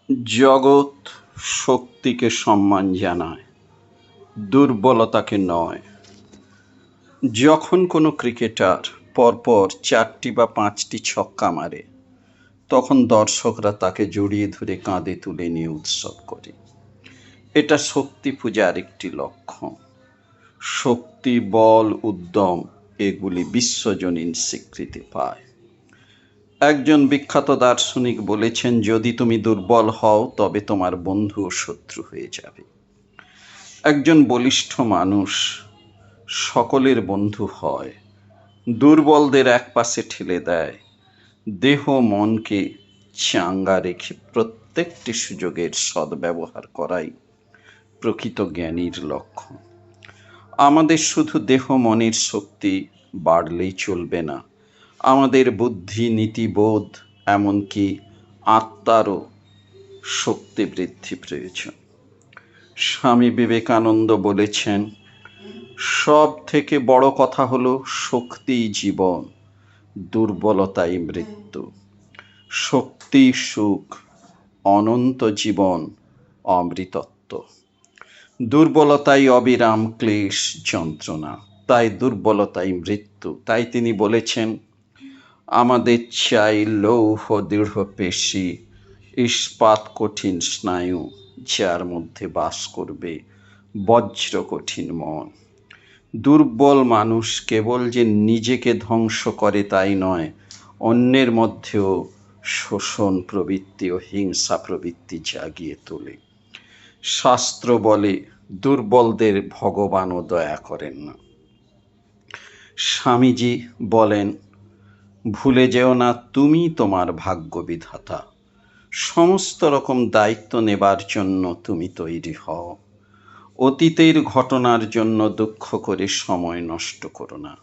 জগৎ শক্তিকে সম্মান জানায়, দুর্বলতাকে নয়। যখন কোনো ক্রিকেটার পরপর 4টি বা 5টি ছক্কা মারে, তখন দর্শকরা তাকে জড়িয়ে ধরে কাঁধে তুলে নিয়ে উৎসব করে। এটা শক্তি পূজার একটি লক্ষণ। শক্তি, বল, উদ্যম এগুলি বিশ্বজনীন স্বীকৃতি পায়। একজন বিখ্যাত দার্শনিক বলেছেন, যদি তুমি দুর্বল হও তবে তোমার বন্ধু ও শত্রু হয়ে যাবে। একজন বলিষ্ঠ মানুষ সকলের বন্ধু হয়, দুর্বলদের একপাশে ঠেলে দেয়। দেহ মনকে চাঙ্গা রেখে প্রত্যেকটি সুযোগের সদ্ব্যবহার করাই প্রকৃত জ্ঞানীর লক্ষণ। আমাদের শুধু দেহ মনের শক্তি বাড়লেই চলবে না, আমাদের বুদ্ধি, নীতিবোধ, এমনকি আত্মারও শক্তি বৃদ্ধি প্রয়োজন। স্বামী বিবেকানন্দ বলেছেন, সব থেকে বড় কথা হলো শক্তিই জীবন, দুর্বলতাই মৃত্যু। শক্তি সুখ, অনন্ত জীবন, অমৃতত্ব। দুর্বলতাই অবিরাম ক্লেশ, যন্ত্রণা। তাই দুর্বলতাই মৃত্যু। তাই তিনি বলেছেন, আমাদের চাই লৌহ দৃঢ় পেশি, ইস্পাত কঠিন স্নায়ু, যার মধ্যে বাস করবে বজ্র কঠিন মন। দুর্বল মানুষ কেবল যে নিজেকে ধ্বংস করে তাই নয়, অন্যের মধ্যেও শোষণ প্রবৃত্তি ও হিংসা প্রবৃত্তি জাগিয়ে তোলে। শাস্ত্র বলে, দুর্বলদের ভগবানও দয়া করেন না। স্বামীজি বলেন, ভুলে যেও না তুমি তোমার ভাগ্য বিধাতা। সমস্ত রকম দায়িত্ব নেবার জন্য তুমি তৈরি হও। অতীতের ঘটনার জন্য দুঃখ করে সময় নষ্ট করো না।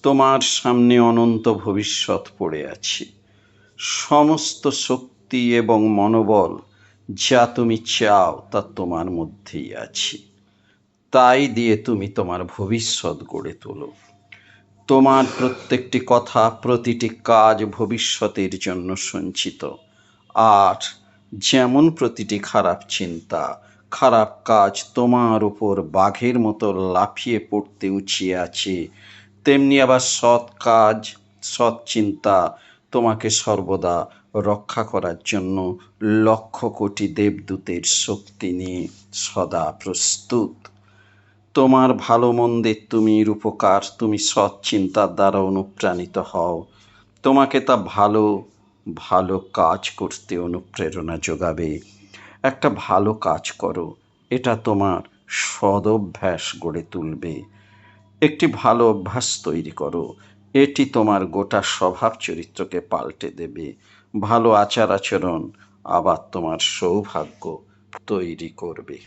তোমার সামনে অনন্ত ভবিষ্যৎ পড়ে আছে। সমস্ত শক্তি এবং মনোবল যা তুমি চাও তা তোমার মধ্যেই আছে। তাই দিয়ে তুমি তোমার ভবিষ্যৎ গড়ে তোলো। তোমার প্রত্যেকটি কথা, প্রতিটি কাজ ভবিষ্যতের জন্য সঞ্চিত। আর যেমন প্রতিটি খারাপ চিন্তা, খারাপ কাজ তোমার উপর বাঘের মতো লাফিয়ে পড়তে উঁচিয়ে আছে, তেমনি আবার সৎ কাজ, সৎ চিন্তা তোমাকে সর্বদা রক্ষা করার জন্য লক্ষ কোটি দেবদূতের শক্তি নিয়ে সদা প্রস্তুত। তোমার ভালো মন্দের তুমি রূপকার, তুমি সৎ চিন্তার দ্বারা অনুপ্রাণিত হও। তোমাকে তা ভালো ভালো কাজ করতে অনুপ্রেরণা যোগাবে। একটা ভালো কাজ করো, এটা তোমার সদভ্যাস গড়ে তুলবে। একটি ভালো অভ্যাস তৈরি করো, এটি তোমার গোটা স্বভাব চরিত্রকে পাল্টে দেবে। ভালো আচার আচরণ আবার তোমার সৌভাগ্য তৈরি করবে।